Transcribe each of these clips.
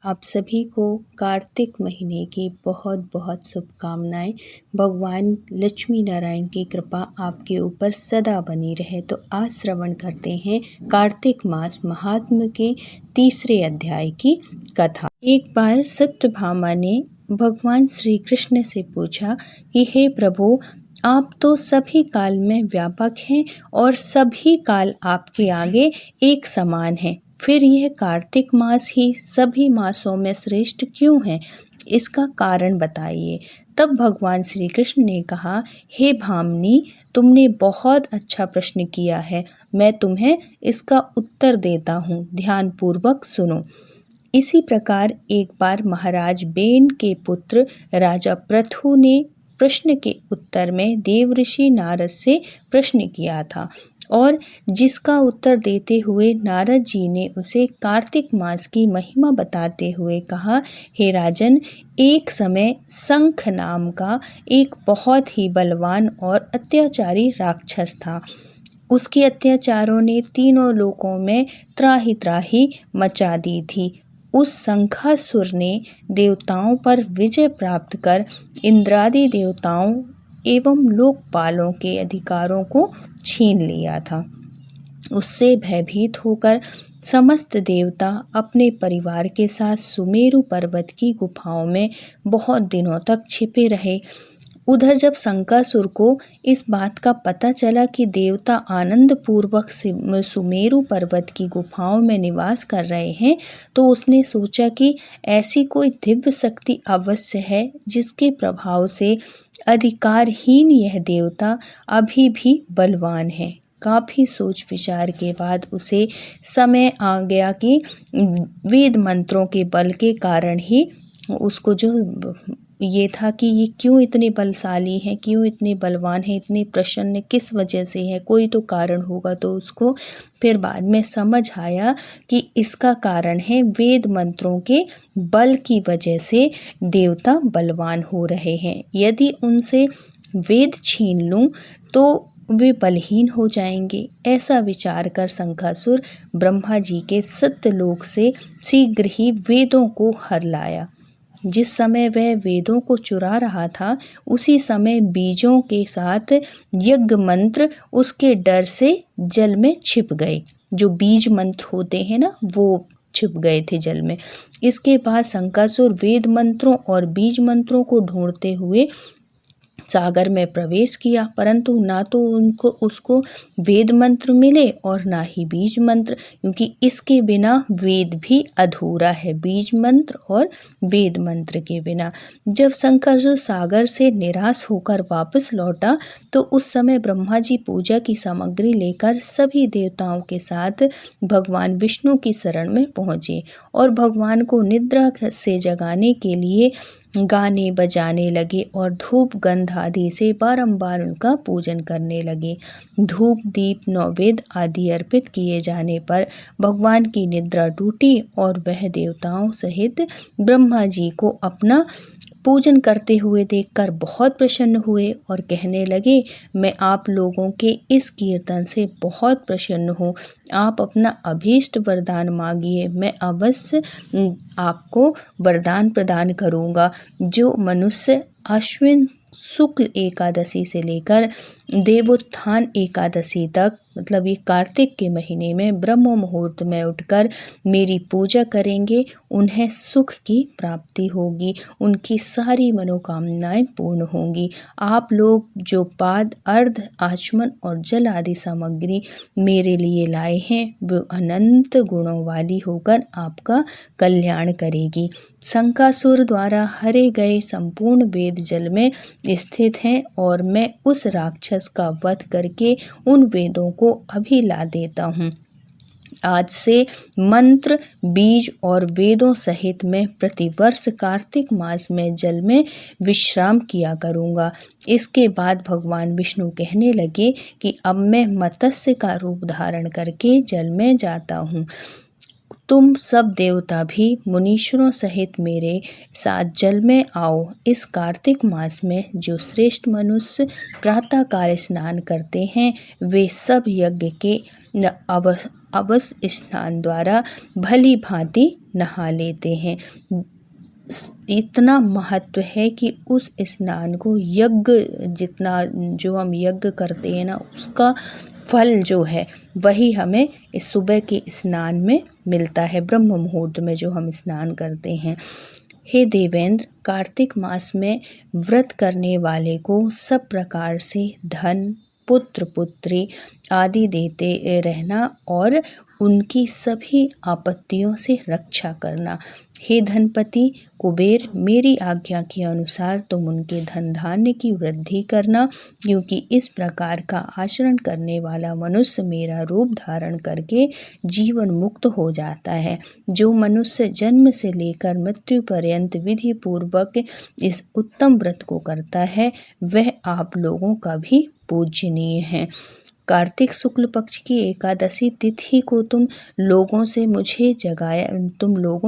आप सभी को कार्तिक महीने की बहुत बहुत शुभकामनाएं। भगवान लक्ष्मी नारायण की कृपा आपके ऊपर सदा बनी रहे। तो आज श्रवण करते हैं कार्तिक मास महात्म्य के तीसरे अध्याय की कथा। एक बार सत्यभामा ने भगवान श्री कृष्ण से पूछा कि हे प्रभु, आप तो सभी काल में व्यापक हैं और सभी काल आपके आगे एक समान हैं, फिर यह कार्तिक मास ही सभी मासों में श्रेष्ठ क्यों है? इसका कारण बताइए। तब भगवान श्री कृष्ण ने कहा, हे भामिनी, तुमने बहुत अच्छा प्रश्न किया है। मैं तुम्हें इसका उत्तर देता हूँ, ध्यानपूर्वक सुनो। इसी प्रकार एक बार महाराज बेन के पुत्र राजा पृथु ने प्रश्न के उत्तर में देवऋषि नारद से प्रश्न किया था और जिसका उत्तर देते हुए नारद जी ने उसे कार्तिक मास की महिमा बताते हुए कहा, हे राजन, एक समय शंख नाम का एक बहुत ही बलवान और अत्याचारी राक्षस था। उसके अत्याचारों ने तीनों लोकों में त्राहि त्राहि मचा दी थी। उस शंखासुर ने देवताओं पर विजय प्राप्त कर इंद्रादि देवताओं एवं लोकपालों के अधिकारों को छीन लिया था। उससे भयभीत होकर समस्त देवता अपने परिवार के साथ सुमेरु पर्वत की गुफाओं में बहुत दिनों तक छिपे रहे। उधर जब शंखासुर को इस बात का पता चला कि देवता आनंद पूर्वक सुमेरु पर्वत की गुफाओं में निवास कर रहे हैं, तो उसने सोचा कि ऐसी कोई दिव्य शक्ति अवश्य है जिसके प्रभाव से अधिकारहीन यह देवता अभी भी बलवान है। काफ़ी सोच विचार के बाद उसे समय आ गया कि वेद मंत्रों के बल के कारण ही उसको जो ये था कि ये क्यों इतने बलशाली हैं, क्यों इतने बलवान हैं, इतने प्रसन्न किस वजह से है, कोई तो कारण होगा। तो उसको फिर बाद में समझ आया कि इसका कारण है वेद मंत्रों के बल की वजह से देवता बलवान हो रहे हैं। यदि उनसे वेद छीन लूँ तो वे बलहीन हो जाएंगे। ऐसा विचार कर शंखासुर ब्रह्मा जी के सत्यलोक से शीघ्र ही वेदों को हर लाया। जिस समय वह वेदों को चुरा रहा था, उसी समय बीजों के साथ यज्ञ मंत्र उसके डर से जल में छिप गए। जो बीज मंत्र होते हैं ना, वो छिप गए थे जल में। इसके बाद शंखासुर वेद मंत्रों और बीज मंत्रों को ढूंढते हुए सागर में प्रवेश किया, परंतु ना तो उसको वेद मंत्र मिले और ना ही बीज मंत्र, क्योंकि इसके बिना वेद भी अधूरा है, बीज मंत्र और वेद मंत्र के बिना। जब शंकर सागर से निराश होकर वापस लौटा तो उस समय ब्रह्मा जी पूजा की सामग्री लेकर सभी देवताओं के साथ भगवान विष्णु की शरण में पहुँचे और भगवान को निद्रा से जगाने के लिए गाने बजाने लगे और धूप गंध आदि से बारंबार उनका पूजन करने लगे। धूप दीप नैवेद्य आदि अर्पित किए जाने पर भगवान की निद्रा टूटी और वह देवताओं सहित ब्रह्मा जी को अपना पूजन करते हुए देखकर बहुत प्रसन्न हुए और कहने लगे, मैं आप लोगों के इस कीर्तन से बहुत प्रसन्न हूँ। आप अपना अभीष्ट वरदान मांगिए, मैं अवश्य आपको वरदान प्रदान करूँगा। जो मनुष्य अश्विन शुक्ल एकादशी से लेकर देवोत्थान एकादशी तक, मतलब ये कार्तिक के महीने में ब्रह्म मुहूर्त में उठकर मेरी पूजा करेंगे, उन्हें सुख की प्राप्ति होगी, उनकी सारी मनोकामनाएं पूर्ण होंगी। आप लोग जो पाद अर्ध आचमन और जल आदि सामग्री मेरे लिए लाए हैं, वो अनंत गुणों वाली होकर आपका कल्याण करेगी। शंखासुर द्वारा हरे गए संपूर्ण वेद जल में स्थित हैं और मैं उस राक्षस का वध करके उन वेदों को अभी ला देता हूँ। आज से मंत्र बीज और वेदों सहित मैं प्रतिवर्ष कार्तिक मास में जल में विश्राम किया करूँगा। इसके बाद भगवान विष्णु कहने लगे कि अब मैं मत्स्य का रूप धारण करके जल में जाता हूँ। तुम सब देवता भी मुनीश्वरों सहित मेरे साथ जल में आओ। इस कार्तिक मास में जो श्रेष्ठ मनुष्य प्रातःकाल स्नान करते हैं, वे सब यज्ञ के अवश्य स्नान द्वारा भली भांति नहा लेते हैं। इतना महत्व है कि उस स्नान को यज्ञ जितना जो हम यज्ञ करते हैं ना, उसका फल जो है वही हमें इस सुबह के स्नान में मिलता है, ब्रह्म मुहूर्त में जो हम स्नान करते हैं। हे देवेंद्र, कार्तिक मास में व्रत करने वाले को सब प्रकार से धन, पुत्र पुत्री आदि देते रहना और उनकी सभी आपत्तियों से रक्षा करना। हे धनपति कुबेर, मेरी आज्ञा के अनुसार तुम उनके धन धान्य की वृद्धि करना, क्योंकि इस प्रकार का आचरण करने वाला मनुष्य मेरा रूप धारण करके जीवन मुक्त हो जाता है। जो मनुष्य जन्म से लेकर मृत्यु पर्यंत विधि पूर्वक इस उत्तम व्रत को करता है, वह आप लोगों का भी पूजनीय है। कार्तिक शुक्ल पक्ष की एकादशी तिथि को तुम लोगों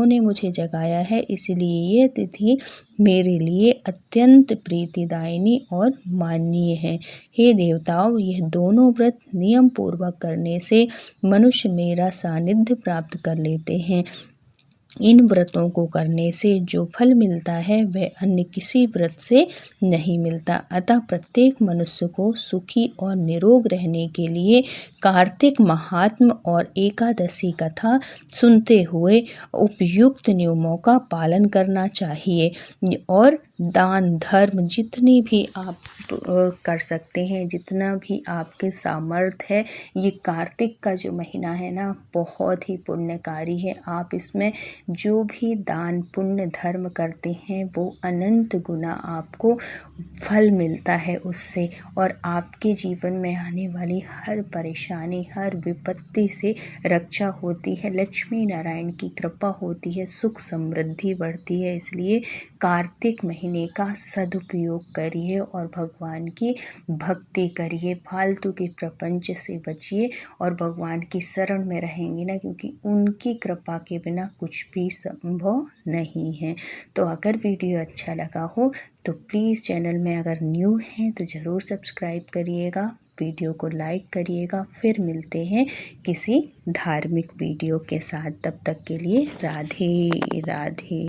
ने मुझे जगाया है, इसलिए ये तिथि मेरे लिए अत्यंत प्रीतिदायिनी और माननीय है। हे देवताओं, यह दोनों व्रत नियम पूर्वक करने से मनुष्य मेरा सानिध्य प्राप्त कर लेते हैं। इन व्रतों को करने से जो फल मिलता है वह अन्य किसी व्रत से नहीं मिलता। अतः प्रत्येक मनुष्य को सुखी और निरोग रहने के लिए कार्तिक महात्म्य और एकादशी कथा सुनते हुए उपयुक्त नियमों का पालन करना चाहिए और दान धर्म जितनी भी आप कर सकते हैं, जितना भी आपके सामर्थ्य है। ये कार्तिक का जो महीना है ना, बहुत ही पुण्यकारी है। आप इसमें जो भी दान पुण्य धर्म करते हैं वो अनंत गुना आपको फल मिलता है उससे, और आपके जीवन में आने वाली हर परेशानी, हर विपत्ति से रक्षा होती है। लक्ष्मी नारायण की कृपा होती है, सुख समृद्धि बढ़ती है। इसलिए कार्तिक महीने का सदुपयोग करिए और भगवान की भक्ति करिए। फालतू के प्रपंच से बचिए और भगवान की शरण में रहेंगे ना, क्योंकि उनकी कृपा के बिना कुछ भी संभव नहीं है। तो अगर वीडियो अच्छा लगा हो तो प्लीज़ चैनल में अगर न्यू हैं तो ज़रूर सब्सक्राइब करिएगा, वीडियो को लाइक करिएगा। फिर मिलते हैं किसी धार्मिक वीडियो के साथ, तब तक के लिए राधे राधे।